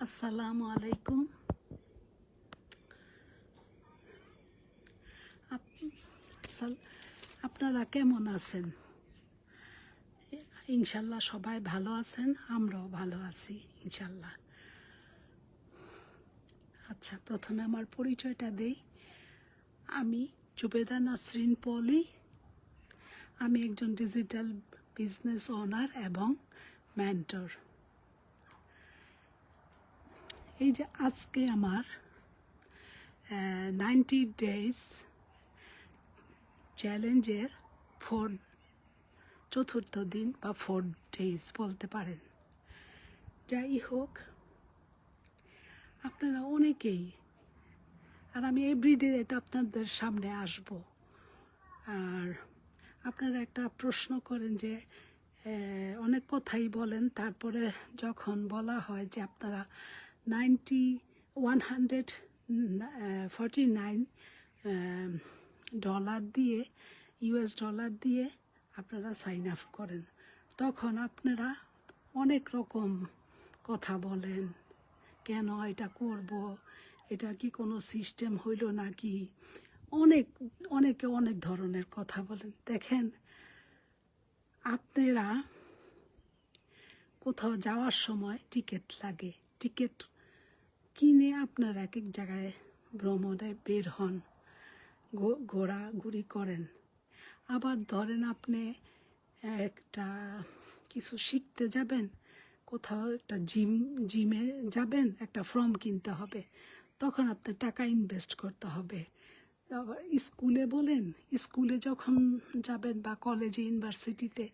আসসালামু আলাইকুম। আপনারা কেমন আছেন? ইনশাল্লাহ সবাই ভালো আছেন, আমরাও ভালো আছি ইনশাল্লাহ। আচ্ছা, প্রথমে আমার পরিচয়টা দেই। আমি জুবেদা নাসরিন পলি। আমি একজন ডিজিটাল বিজনেস ওনার এবং মেন্টর। এই যে আজকে আমার 90 ডেজ চ্যালেঞ্জের চতুর্থ দিন বা 4 ডেজ বলতে পারেন। যাই হোক, আপনারা অনেকেই, আর আমি এভরিডে এটা আপনাদের সামনে আসব, আর আপনারা একটা প্রশ্ন করেন যে অনেক কথাই বলেন, তারপরে যখন বলা হয় যে আপনারা 149 ডলার দিয়ে, US ডলার দিয়ে আপনারা সাইন আপ করেন, তখন আপনারা অনেক রকম কথা বলেন। কেন এটা করব, এটা কি কোনো সিস্টেম হইল নাকি, অনেকে অনেক ধরনের কথা বলেন। দেখেন, আপনারা কোথাও যাওয়ার সময় টিকিট লাগে, টিকিট কিনে আপনারা এক এক জায়গায় ভ্রমণে বের হন, ঘোরাঘুরি করেন। আবার ধরেন আপনি একটা কিছু শিখতে যাবেন, কোথাও একটা জিমে যাবেন, একটা ফর্ম কিনতে হবে, তখন আপনার টাকা ইনভেস্ট করতে হবে। আবার স্কুলে বলেন, স্কুলে যখন যাবেন বা কলেজে, ইউনিভার্সিটিতে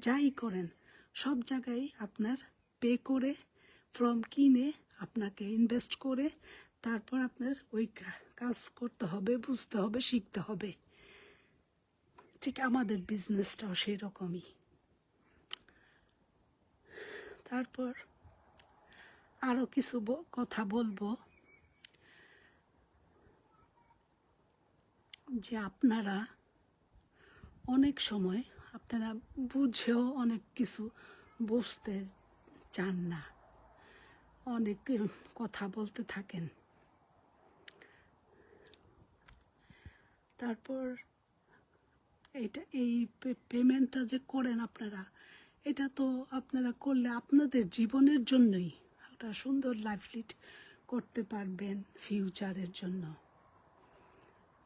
যাই করেন, সব জায়গায় আপনার পে করে ফর্ম কিনে আপনাকে ইনভেস্ট করে তারপর আপনার ওই কাজ করতে হবে, বুঝতে হবে, শিখতে হবে। ঠিক আমাদের বিজনেসটাও সেই রকমই। তারপর আরও কিছু কথা বলবো, যে আপনারা অনেক সময় আপনারা বুঝেও অনেক কিছু বুঝতে চান না, অনেক কথা বলতে থাকেন। তারপর এই পেমেন্টটা যে করেন আপনারা, এটা তো আপনারা করলে আপনাদের জীবনের জন্যই একটা সুন্দর লাইফ লিড করতে পারবেন, ফিউচারের জন্য,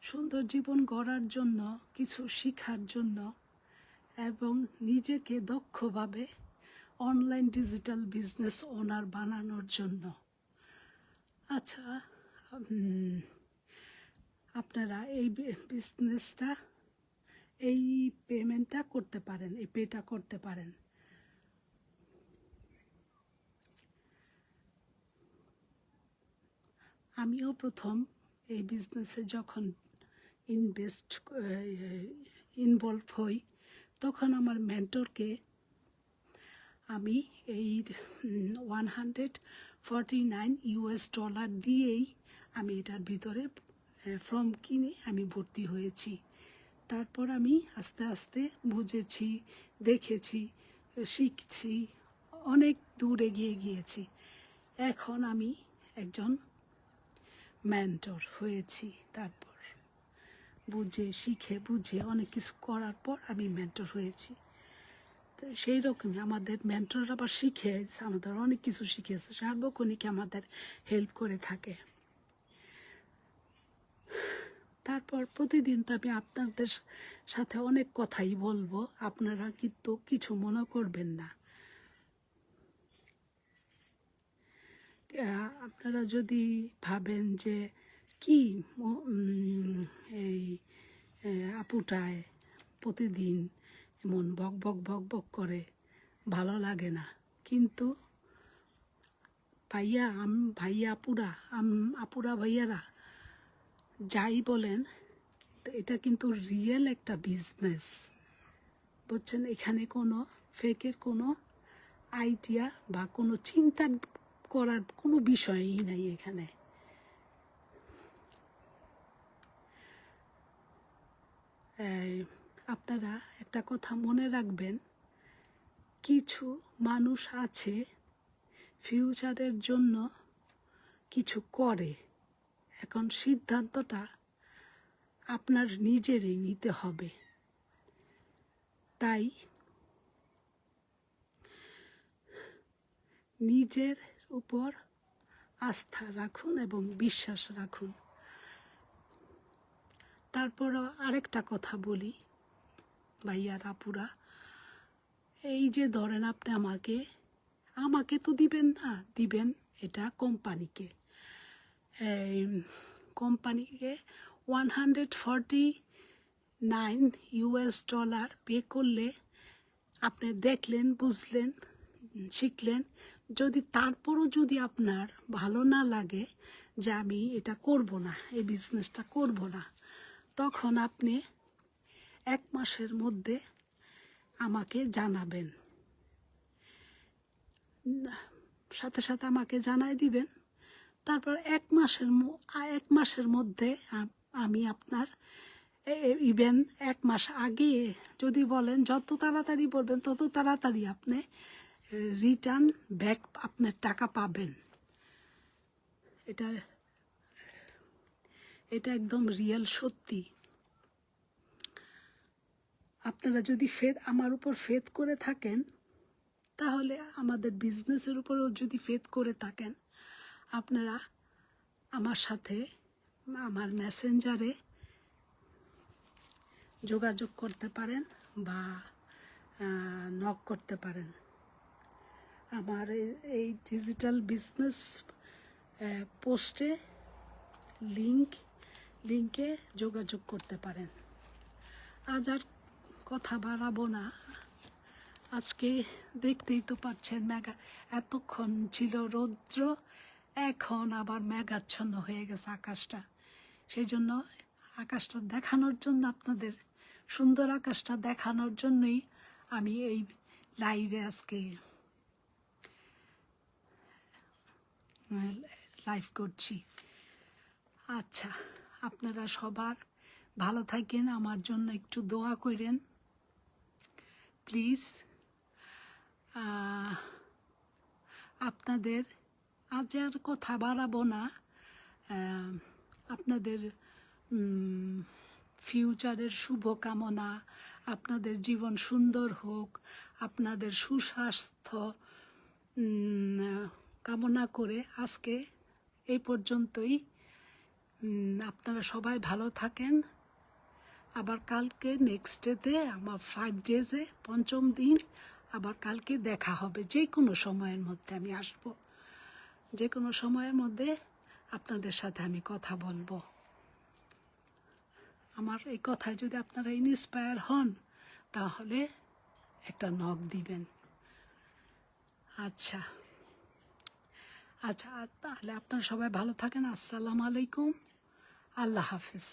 সুন্দর জীবন গড়ার জন্য, কিছু শেখার জন্য, এবং নিজেকে দক্ষভাবে অনলাইন ডিজিটাল বিজনেস ওনার বানানোর জন্য। আচ্ছা, আপনারা এই বিজনেসটা, এই পেমেন্টটা করতে পারেন, এই পেটা করতে পারেন। আমিও প্রথম এই বিজনেসে যখন ইনভলভ হই, তখন আমার মেন্টরকে আমি এই 149 US ডলার দিয়েই আমি এটার ভিতরে ফর্ম কিনে আমি ভর্তি হয়েছি। তারপর আমি আস্তে আস্তে বুঝেছি, দেখেছি, শিখছি, অনেক দূর এগিয়ে গিয়েছি। এখন আমি একজন মেন্টর হয়েছি। তারপর বুঝে অনেক কিছু করার পর আমি মেন্টর হয়েছি। তো সেই রকমই আমাদের মেন্টররা আবার আমাদের অনেক কিছু শিখেছে, সার্বক্ষণিক আমাদের হেল্প করে থাকে। তারপর প্রতিদিন তো আমি আপনাদের সাথে অনেক কথাই বলবো, আপনারা কিন্তু কিছু মনে করবেন না। আপনারা যদি ভাবেন যে কি এই আপুটায় প্রতিদিন এমন বক বক বক বক করে, ভালো লাগে না, কিন্তু আপুরা ভাইয়ারা যাই বলেন, এটা কিন্তু রিয়েল একটা বিজনেস, বুঝছেন? এখানে কোনো ফেকের কোনো আইডিয়া বা কোনো চিন্তা করার কোনো বিষয়ই নাই এখানে। আপনারা একটা কথা মনে রাখবেন, কিছু মানুষ আছে ফিউচারের জন্য কিছু করে, এখন সিদ্ধান্তটা আপনার নিজেরই নিতে হবে। তাই নিজের উপর আস্থা রাখুন এবং বিশ্বাস রাখুন। তারপরও আরেকটা কথা বলি ভাইয়ার আপুরা, এই যে ধরেন আপনি আমাকে তো দিবেন না, দিবেন এটা কোম্পানিকে। কোম্পানিকে $149 পে করলে আপনি দেখলেন, বুঝলেন, শিখলেন। যদি তারপরও যদি আপনার ভালো না লাগে যে আমি এটা করব না, এই বিজনেসটা করব না, তখন আপনি 1 মাসের মধ্যে আমাকে জানাবেন, সাথে সাথে আমাকে জানাই দিবেন। তারপর 1 মাসের মধ্যে আমি আপনার ইভেন 1 মাস আগে যদি বলেন, যত তাড়াতাড়ি বলবেন তত তাড়াতাড়ি আপনি রিটার্ন ব্যাক আপনার টাকা পাবেন। এটা একদম রিয়েল সত্যি। আপনারা যদি আমার উপর ফেথ করে থাকেন, তাহলে আমাদের বিজনেসের উপরও যদি ফেথ করে থাকেন, আপনারা আমার সাথে আমার মেসেঞ্জারে যোগাযোগ করতে পারেন বা নক করতে পারেন। আমার এই ডিজিটাল বিজনেস পোস্টে লিঙ্কে যোগাযোগ করতে পারেন। আজ আর কথা বাড়াবো না। আজকে দেখতেই তো পাচ্ছেন এতক্ষণ ছিল রৌদ্র, এখন আবার মেঘাচ্ছন্ন হয়ে গেছে আকাশটা। সেই জন্য আকাশটা দেখানোর জন্য, আপনাদের সুন্দর আকাশটা দেখানোর জন্যই আমি এই লাইভে আজকে লাইভ করছি। আচ্ছা, আপনারা সবার ভালো থাকেন, আমার জন্য একটু দোয়া করেন প্লিজ। আপনাদের আজ আর কথা বাড়াবো না। আপনাদের ফিউচারের শুভকামনা, আপনাদের জীবন সুন্দর হোক, আপনাদের সুস্বাস্থ্য কামনা করে আজকে এই পর্যন্তই। আপনারা সবাই ভালো থাকেন। আবার কালকে নেক্সট ডেতে আমার 5 ডেজে 5ম দিন আবার কালকে দেখা হবে। যে কোনো সময়ের মধ্যে আমি আসব, যে কোনো সময়ের মধ্যে আপনাদের সাথে আমি কথা বলবো। আমার এই কথায় যদি আপনারা ইন্সপায়ার হন, তাহলে একটা নক দিবেন। আচ্ছা, তাহলে আপনারা সবাই ভালো থাকেন। আসসালামু আলাইকুম, আল্লাহ হাফেজ।